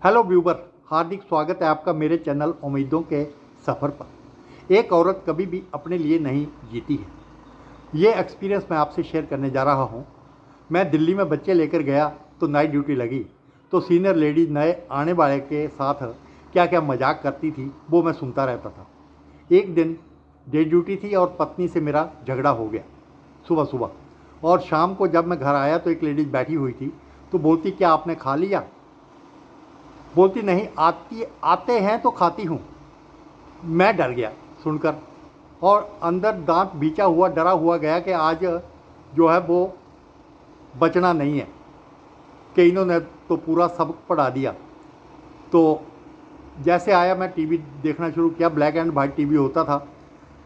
Hello viewer, हार्दिक स्वागत है आपका मेरे चैनल उम्मीदों के सफ़र पर। एक औरत कभी भी अपने लिए नहीं जीती है, ये एक्सपीरियंस मैं आपसे शेयर करने जा रहा हूँ। मैं दिल्ली में बच्चे लेकर गया तो नाइट ड्यूटी लगी, तो सीनियर लेडी नए आने वाले के साथ क्या क्या मजाक करती थी वो मैं सुनता रहता था। एक दिन डे ड्यूटी थी और पत्नी से मेरा झगड़ा हो गया सुबह सुबह, और शाम को जब मैं घर आया तो एक लेडीज बैठी हुई थी, तो बोलती क्या आपने खा लिया? बोलती नहीं, आते हैं तो खाती हूँ। मैं डर गया सुनकर, और अंदर दांत भींचा हुआ डरा हुआ गया कि आज जो है वो बचना नहीं है, कि इन्होंने तो पूरा सबक पढ़ा दिया। तो जैसे आया मैं टीवी देखना शुरू किया, ब्लैक एंड वाइट टीवी होता था।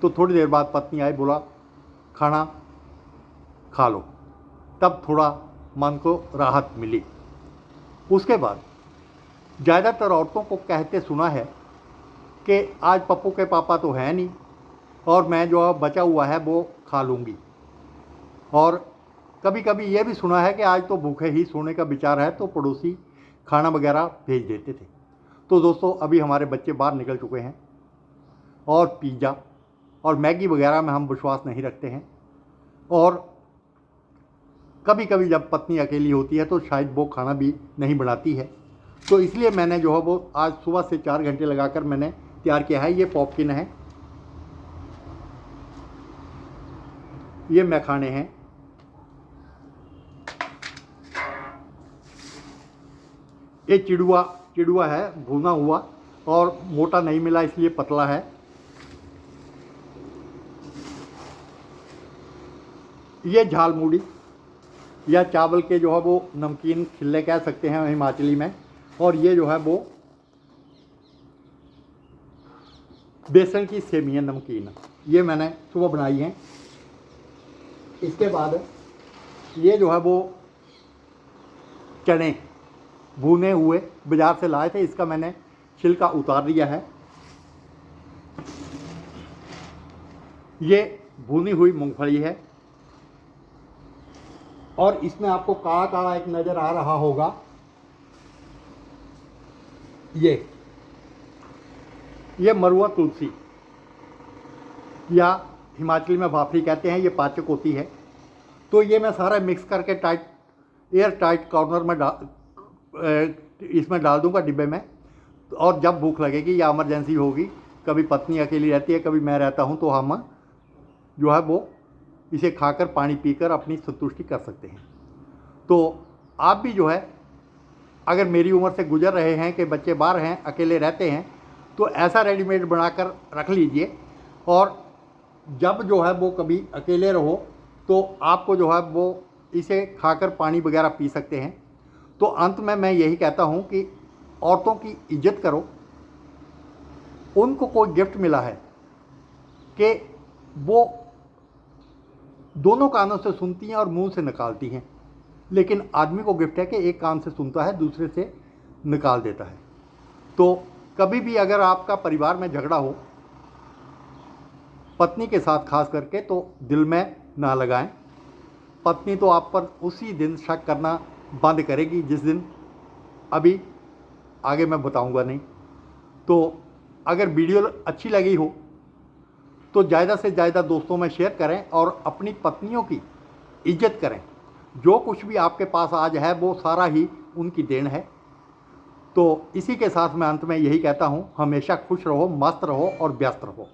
तो थोड़ी देर बाद पत्नी आई, बोला खाना खा लो। तब थोड़ा मन को राहत मिली। उसके बाद ज़्यादातर औरतों को कहते सुना है कि आज पप्पू के पापा तो हैं नहीं और मैं जो बचा हुआ है वो खा लूँगी। और कभी कभी ये भी सुना है कि आज तो भूखे ही सोने का विचार है, तो पड़ोसी खाना वगैरह भेज देते थे। तो दोस्तों, अभी हमारे बच्चे बाहर निकल चुके हैं और पिज़्ज़ा और मैगी वगैरह में हम विश्वास नहीं रखते हैं। और कभी कभी जब पत्नी अकेली होती है तो शायद वो खाना भी नहीं बनाती है, तो इसलिए मैंने जो है वो आज सुबह से 4 घंटे लगाकर मैंने तैयार किया है। ये पॉपकिन है, ये मखाने हैं, ये चिड़ुआ है भुना हुआ, और मोटा नहीं मिला इसलिए पतला है। ये झालमुड़ी या चावल के जो है वो नमकीन खिल्ले कह सकते हैं हिमाचली में। और ये जो है वो बेसन की सेमिया नमकीन, ये मैंने सुबह बनाई है। इसके बाद ये जो है वो चने भुने हुए बाज़ार से लाए थे, इसका मैंने छिलका उतार दिया है। ये भुनी हुई मूंगफली है, और इसमें आपको काला काला एक नज़र आ रहा होगा, ये मरुआ तुलसी या हिमाचली में भाफरी कहते हैं, ये पाचक होती है। तो ये मैं सारा मिक्स करके एयर टाइट कॉर्नर में इसमें डाल दूंगा डिब्बे में। और जब भूख लगेगी या इमरजेंसी होगी, कभी पत्नी अकेली रहती है, कभी मैं रहता हूँ, तो हम जो है वो इसे खाकर पानी पीकर अपनी संतुष्टि कर सकते हैं। तो आप भी जो है अगर मेरी उम्र से गुजर रहे हैं कि बच्चे बाहर हैं, अकेले रहते हैं, तो ऐसा रेडीमेड बनाकर रख लीजिए। और जब जो है वो कभी अकेले रहो तो आपको जो है वो इसे खाकर पानी वगैरह पी सकते हैं। तो अंत में मैं यही कहता हूँ कि औरतों की इज्जत करो। उनको कोई गिफ्ट मिला है कि वो दोनों कानों से सुनती हैं और मुंह से निकालती हैं, लेकिन आदमी को गिफ्ट है कि एक कान से सुनता है, दूसरे से निकाल देता है। तो कभी भी अगर आपका परिवार में झगड़ा हो पत्नी के साथ खास करके, तो दिल में ना लगाएं। पत्नी तो आप पर उसी दिन शक करना बंद करेगी जिस दिन अभी आगे मैं बताऊंगा नहीं। तो अगर वीडियो अच्छी लगी हो तो ज़्यादा से ज़्यादा दोस्तों में शेयर करें और अपनी पत्नियों की इज्जत करें। जो कुछ भी आपके पास आज है वो सारा ही उनकी देन है। तो इसी के साथ मैं अंत में यही कहता हूँ, हमेशा खुश रहो, मस्त रहो और व्यस्त रहो।